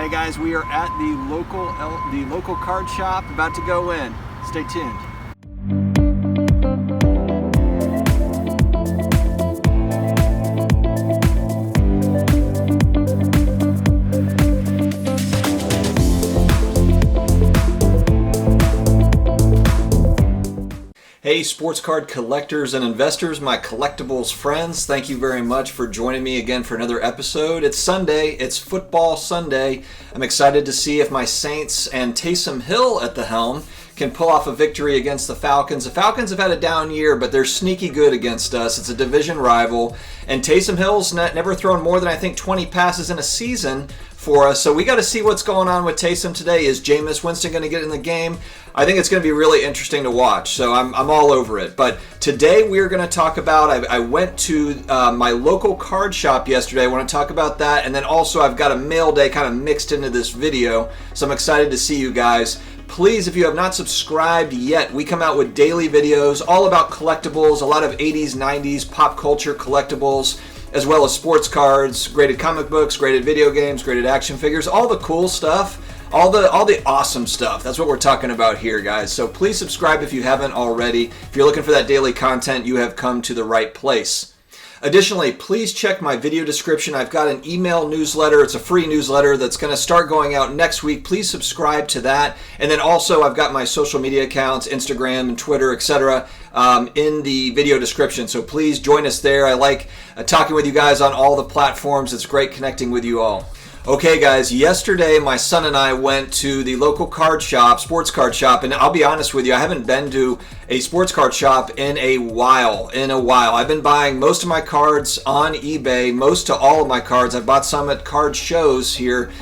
Hey guys, we are at the local card shop, about to go in. Stay tuned. Hey sports card collectors and investors, my collectibles friends, thank you very much for joining me again for another episode. It's Sunday, it's football Sunday. I'm excited to see if my Saints and Taysom Hill at the helm can pull off a victory against the Falcons. The Falcons have had a down year, but they're sneaky good against us. It's a division rival, and Taysom Hill's never thrown more than I think 20 passes in a season for us. So we got to see what's going on with Taysom today. Is Jameis Winston going to get in the game? I think it's going to be really interesting to watch. So I'm all over it. But today we're going to talk about, I went to my local card shop yesterday. I want to talk about that. And then also I've got a mail day kind of mixed into this video. So I'm excited to see you guys. Please, if you have not subscribed yet, we come out with daily videos all about collectibles, a lot of 80s, 90s pop culture collectibles, as well as sports cards, graded comic books, graded video games, graded action figures, all the cool stuff, all the awesome stuff. That's what we're talking about here, guys. So please subscribe if you haven't already. If you're looking for that daily content, you have come to the right place. Additionally, please check my video description. I've got an email newsletter. It's a free newsletter that's going to start going out next week. Please subscribe to that. And then also I've got my social media accounts, Instagram and Twitter, etc., in the video description. So please join us there. I like talking with you guys on all the platforms. It's great connecting with you all. Okay guys, yesterday my son and I went to the local card shop, sports card shop, and I'll be honest with you, I haven't been to a sports card shop in a while. I've been buying most of my cards on eBay, most to all of my cards. I've bought some at card shows here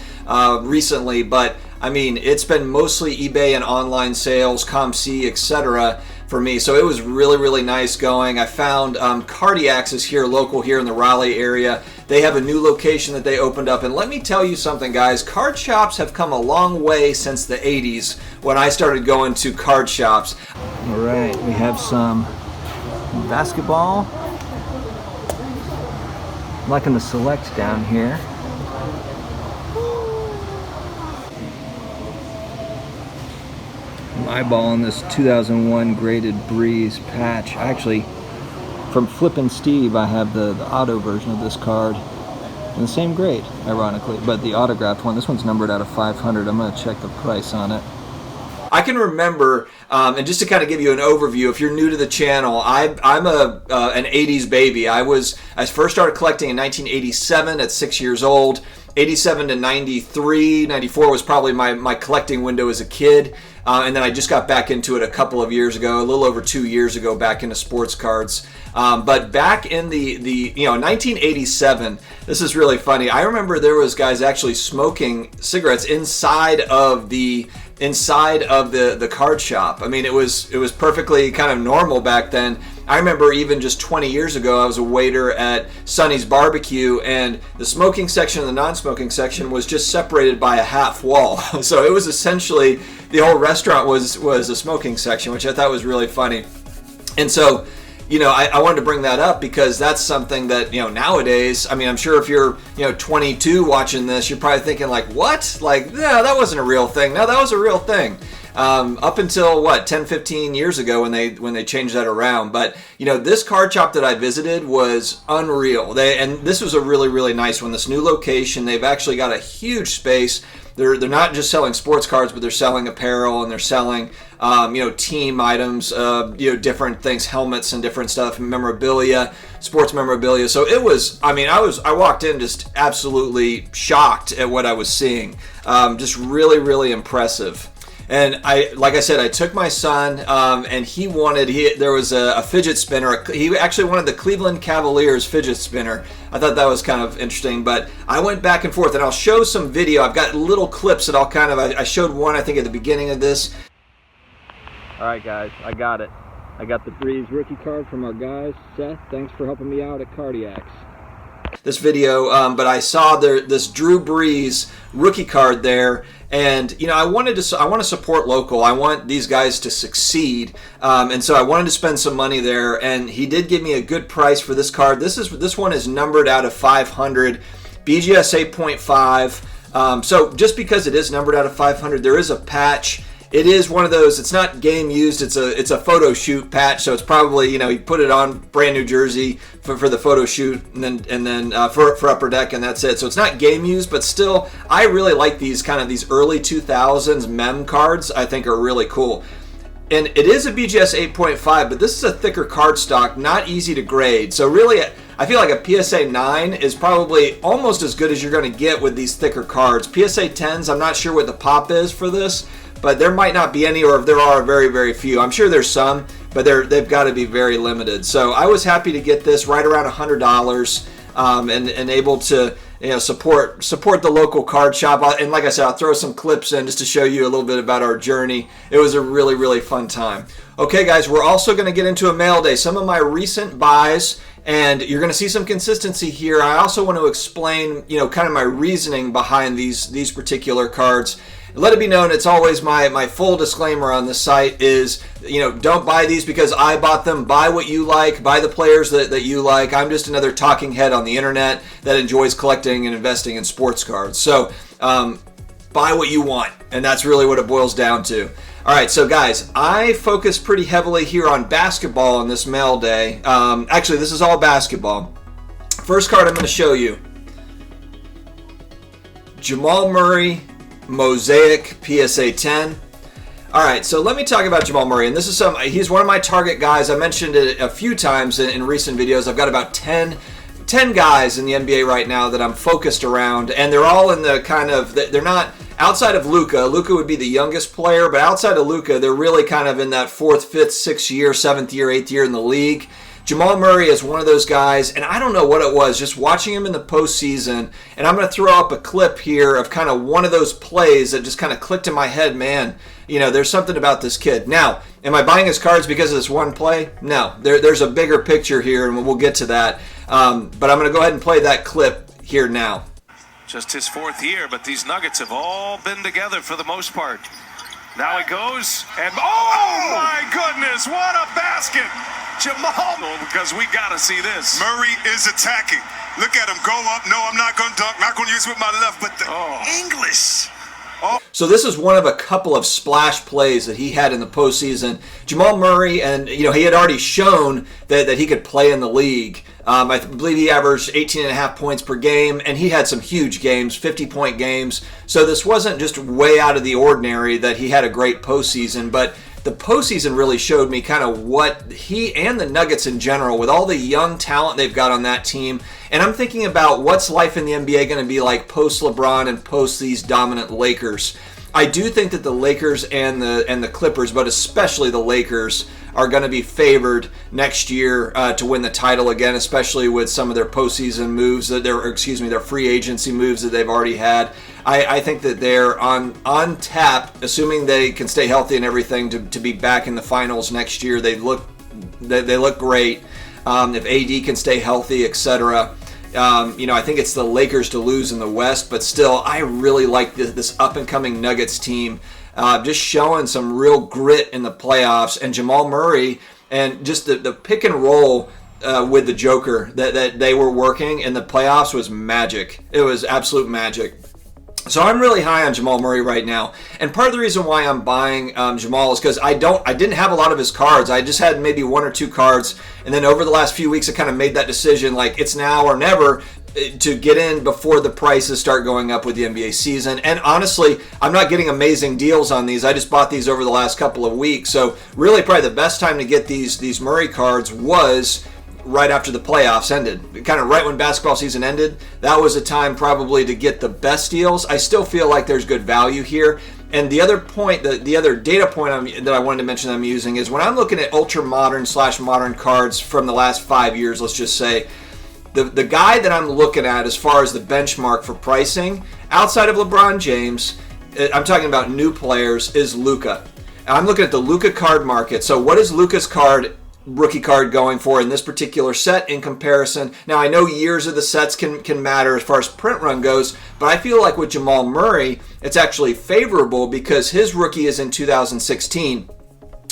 recently, but I mean, it's been mostly eBay and online sales, ComC, etc. for me. So it was really nice going. I found Cardiacs is here local here in the Raleigh area. They have a new location that they opened up, and let me tell you something, guys. Card shops have come a long way since the 80s when I started going to card shops. All right, we have some basketball. I'm liking the select down here. I'm eyeballing this 2001 graded Breeze patch. Actually, from Flippin' Steve, I have the auto version of this card in the same grade, ironically, but the autographed one. This one's numbered out of 500. I'm going to check the price on it. I can remember, and just to kind of give you an overview, if you're new to the channel, I'm an 80s baby. I first started collecting in 1987 at 6 years old. 87 to 93, 94 was probably my collecting window as a kid. And then I just got back into it a couple of years ago, a little over 2 years ago, back into sports cards. But back in the 1987, this is really funny. I remember there was guys actually smoking cigarettes inside of the card shop. I mean, it was perfectly kind of normal back then. I remember even just 20 years ago, I was a waiter at Sonny's Barbecue, and the smoking section and the non-smoking section was just separated by a half wall. So it was essentially, the whole restaurant was a smoking section, which I thought was really funny. And so, I wanted to bring that up because that's something that, nowadays, I mean, I'm sure if you're, 22 watching this, you're probably thinking like, what? Like, no, that wasn't a real thing. No, that was a real thing. Up until 10, 15 years ago when they changed that around. But this card shop that I visited was unreal. And this was a really nice one. This new location, they've actually got a huge space. They're not just selling sports cards, but they're selling apparel and they're selling team items, different things, helmets and different stuff, memorabilia, sports memorabilia. So it was, I walked in just absolutely shocked at what I was seeing. Just really impressive. And like I said, I took my son, and there was a fidget spinner. He actually wanted the Cleveland Cavaliers fidget spinner. I thought that was kind of interesting, but I went back and forth, and I'll show some video. I've got little clips that I showed one, I think, at the beginning of this. All right, guys, I got it. I got the Breeze rookie card from our guys. Seth, thanks for helping me out at Cardiacs. This video, but I saw this Drew Brees rookie card there, and I want to support local. I want these guys to succeed, and so I wanted to spend some money there. And he did give me a good price for this card. This one is numbered out of 500, BGS 8.5. So just because it is numbered out of 500, there is a patch. It is one of those, it's not game used, it's a photo shoot patch, so it's probably, you put it on brand new jersey for the photo shoot and then for Upper Deck, and that's it. So it's not game used, but still, I really like these these early 2000s mem cards. I think are really cool. And it is a BGS 8.5, but this is a thicker cardstock, not easy to grade. So really, I feel like a PSA 9 is probably almost as good as you're going to get with these thicker cards. PSA 10s, I'm not sure what the pop is for this, but there might not be any, or if there are, very, very few. I'm sure there's some, but they've got to be very limited. So I was happy to get this right around $100 and able to support the local card shop. And like I said, I'll throw some clips in just to show you a little bit about our journey. It was a really, really fun time. Okay, guys, we're also going to get into a mail day. Some of my recent buys, and you're going to see some consistency here. I also want to explain, kind of my reasoning behind these particular cards. Let it be known, it's always my full disclaimer on this site is, don't buy these because I bought them. Buy what you like. Buy the players that you like. I'm just another talking head on the internet that enjoys collecting and investing in sports cards. So buy what you want, and that's really what it boils down to. All right, so guys, I focus pretty heavily here on basketball on this mail day. Actually, this is all basketball. First card I'm going to show you. Jamal Murray, Mosaic PSA 10. All right, so let me talk about Jamal Murray, and he's one of my target guys. I mentioned it a few times in recent videos. I've got about 10 guys in the NBA right now that I'm focused around, and they're all in the they're not outside of Luka. Luka would be the youngest player, but outside of Luka, they're really kind of in that 4th, 5th, 6th year, 7th year, 8th year in the league. Jamal Murray is one of those guys, and I don't know what it was, just watching him in the postseason, and I'm going to throw up a clip here of kind of one of those plays that just kind of clicked in my head, man, there's something about this kid. Now, am I buying his cards because of this one play? No, there's a bigger picture here, and we'll get to that, but I'm going to go ahead and play that clip here now. Just his 4th year, but these Nuggets have all been together for the most part. Now it goes, and oh my goodness, what a basket! Jamal, because we got to see this. Murray is attacking. Look at him go up. No, I'm not going to dunk. Not going to use it with my left, but the English. Oh. So this is one of a couple of splash plays that he had in the postseason. Jamal Murray, and he had already shown that he could play in the league. I believe he averaged 18.5 points per game, and he had some huge games, 50-point games. So this wasn't just way out of the ordinary that he had a great postseason, but the postseason really showed me kind of what he and the Nuggets in general, with all the young talent they've got on that team. And I'm thinking about what's life in the NBA going to be like post LeBron and post these dominant Lakers. I do think that the Lakers and the Clippers, but especially the Lakers, are going to be favored next year to win the title again, especially with some of their postseason moves, their free agency moves that they've already had. I think that they're on tap, assuming they can stay healthy and everything, to be back in the finals next year. They look great. If AD can stay healthy, etc. I think it's the Lakers to lose in the West, but still, I really like this up-and-coming Nuggets team, just showing some real grit in the playoffs. And Jamal Murray, and just the pick and roll with the Joker that they were working in the playoffs was magic. It was absolute magic. So I'm really high on Jamal Murray right now, and part of the reason why I'm buying Jamal is because I didn't have a lot of his cards. I just had maybe 1 or 2 cards, and then over the last few weeks I kind of made that decision, like it's now or never, to get in before the prices start going up with the NBA season. And honestly, I'm not getting amazing deals on these. I just bought these over the last couple of weeks, so really probably the best time to get these Murray cards was right after the playoffs ended, kind of right when basketball season ended. That was a time probably to get the best deals. I still feel like there's good value here. And the other point, the other data point that I wanted to mention that I'm using is when I'm looking at ultra modern / modern cards from the last 5 years, let's just say, the guy that I'm looking at as far as the benchmark for pricing, outside of LeBron James, I'm talking about new players, is Luka. I'm looking at the Luka card market. So what is Luka's rookie card going for in this particular set in comparison? Now, I know years of the sets can matter as far as print run goes, but I feel like with Jamal Murray, it's actually favorable because his rookie is in 2016,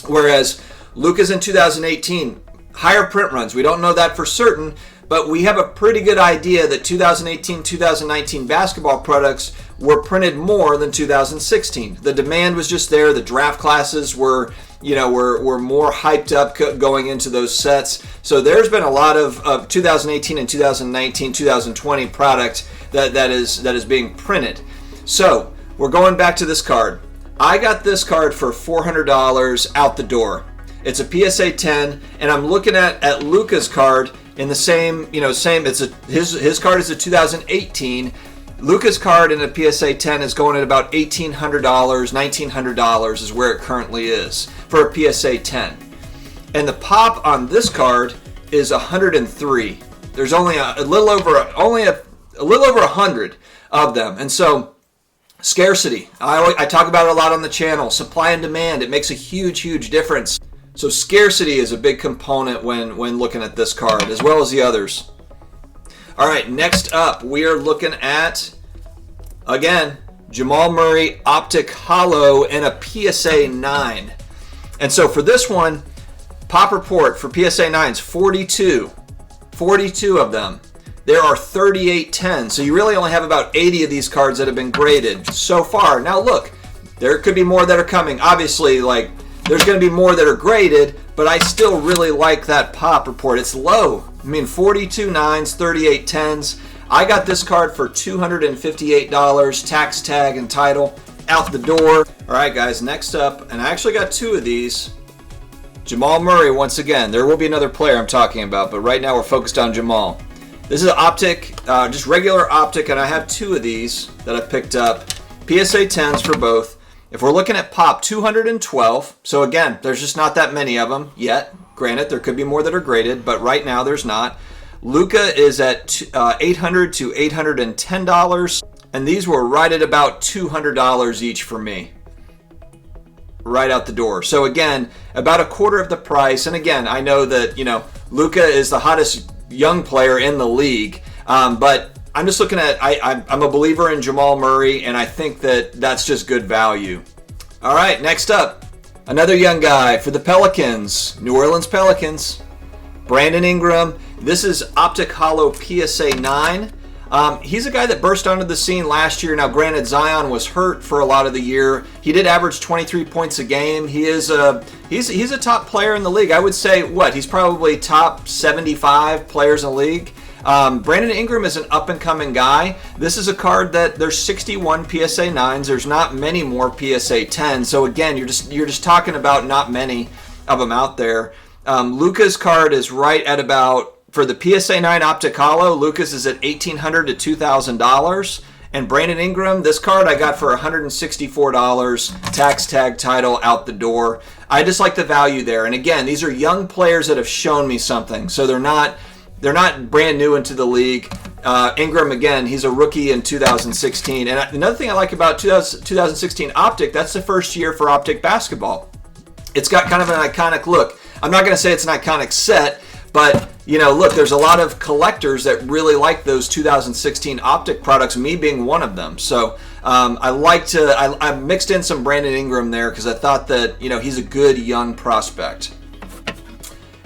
whereas Luka's in 2018. Higher print runs. We don't know that for certain, but we have a pretty good idea that 2018-2019 basketball products were printed more than 2016. The demand was just there. The draft classes were more hyped up going into those sets. So there's been a lot of 2018 and 2019, 2020 product that is being printed. So we're going back to this card. I got this card for $400 out the door. It's a PSA 10, and I'm looking at Luka's card in the same. His card is a 2018. Luka's card in a PSA 10 is going at about $1,800, $1,900 is where it currently is for a PSA 10. And the pop on this card is 103. There's only a little over 100 of them. And so scarcity, I talk about it a lot on the channel. Supply and demand, it makes a huge difference. So scarcity is a big component when looking at this card, as well as the others. All right, next up, we are looking at, again, Jamal Murray Optic Holo in a PSA 9. And so for this one, Pop Report for PSA 9s, 42 of them. There are 38 10s, so you really only have about 80 of these cards that have been graded so far. Now look, there could be more that are coming. Obviously, there's going to be more that are graded, but I still really like that Pop Report. It's low. I mean, 42 9s, 38 10s. I got this card for $258, tax tag and title, out the door. All right, guys, next up, and I actually got two of these. Jamal Murray, once again. There will be another player I'm talking about, but right now we're focused on Jamal. This is an Optic, just regular Optic, and I have two of these that I picked up. PSA 10s for both. If we're looking at Pop, 212. So again, there's just not that many of them yet. Granted, there could be more that are graded, but right now there's not. Luka is at $800 to $810, and these were right at about $200 each for me. Right out the door. So again, about a quarter of the price. And again, I know that, Luka is the hottest young player in the league, but I'm just looking at, I'm a believer in Jamal Murray, and I think that's just good value. All right, next up, another young guy for the Pelicans, New Orleans Pelicans, Brandon Ingram. This is Optic Holo PSA 9. He's a guy that burst onto the scene last year. Now, granted, Zion was hurt for a lot of the year. He did average 23 points a game. He's a top player in the league. I would say, he's probably top 75 players in the league. Brandon Ingram is an up-and-coming guy. This is a card that there's 61 PSA 9s. There's not many more PSA 10s. So again, you're just talking about not many of them out there. Luka's card is right at about, for the PSA 9 Optic Holo, Luka's is at $1,800 to $2,000. And Brandon Ingram, this card I got for $164, tax tag title out the door. I just like the value there. And again, these are young players that have shown me something. So they're not brand new into the league. Ingram, again, he's a rookie in 2016. And another thing I like about 2016 Optic, that's the first year for Optic basketball. It's got kind of an iconic look. I'm not going to say it's an iconic set, but, look, there's a lot of collectors that really like those 2016 Optic products, me being one of them. So I mixed in some Brandon Ingram there because I thought that, he's a good young prospect.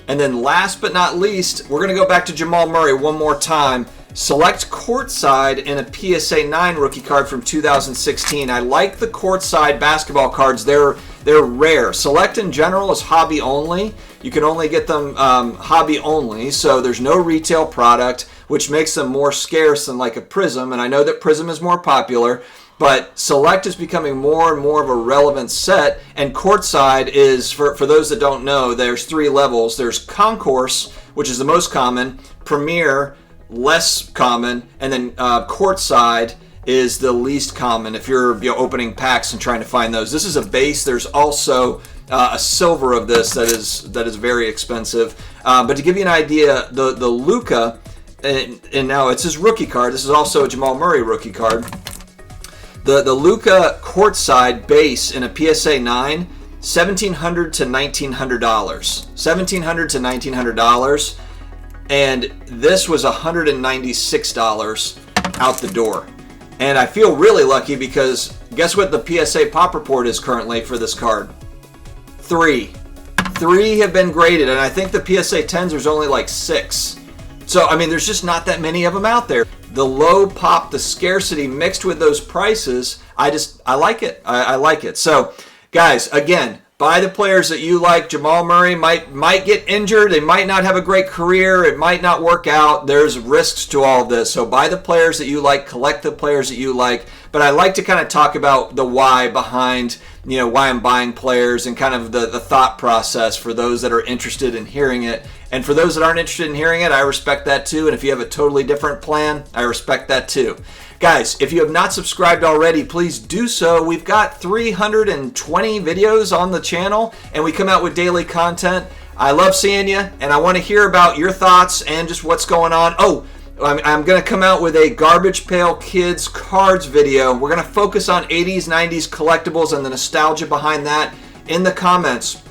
And then last but not least, we're going to go back to Jamal Murray one more time. Select Courtside in a PSA 9 rookie card from 2016. I like the Courtside basketball cards. They're rare. Select in general is hobby only. You can only get them hobby only, so there's no retail product, which makes them more scarce than like a Prism. And I know that Prism is more popular, but Select is becoming more and more of a relevant set. And Courtside is, for those that don't know, there's 3 levels. There's Concourse, which is the most common, Premier, less common, and then Courtside is the least common if you're opening packs and trying to find those. This is a base. There's also a silver of this that is very expensive. But to give you an idea, the Luka, and now it's his rookie card. This is also a Jamal Murray rookie card. The Luka Courtside base in a PSA 9, $1,700 to $1,900. $1,700 to $1,900. And this was $196 out the door. And I feel really lucky because guess what the PSA Pop Report is currently for this card? 3. 3 have been graded, and I think the PSA 10s there's only like 6. So, I mean, there's just not that many of them out there. the low pop, the scarcity mixed with those prices, I like it. I like it. So, guys, again, buy the players that you like. Jamal Murray might get injured. They might not have a great career. It might not work out. There's risks to all of this. So buy the players that you like. Collect the players that you like. But I like to kind of talk about the why behind, why I'm buying players and kind of the thought process for those that are interested in hearing it. And for those that aren't interested in hearing it, I respect that too. And if you have a totally different plan, I respect that too. Guys, if you have not subscribed already, please do so. We've got 320 videos on the channel, and we come out with daily content. I love seeing you, and I want to hear about your thoughts and just what's going on. Oh, I'm going to come out with a Garbage Pail Kids cards video. We're going to focus on 80s, 90s collectibles and the nostalgia behind that in the comments.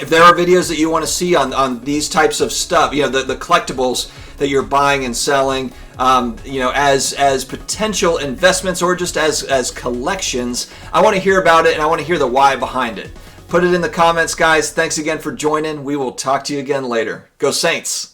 If there are videos that you want to see on these types of stuff, the collectibles that you're buying and selling, as potential investments or just as collections, I want to hear about it and I want to hear the why behind it. Put it in the comments, guys. Thanks again for joining. We will talk to you again later. Go Saints!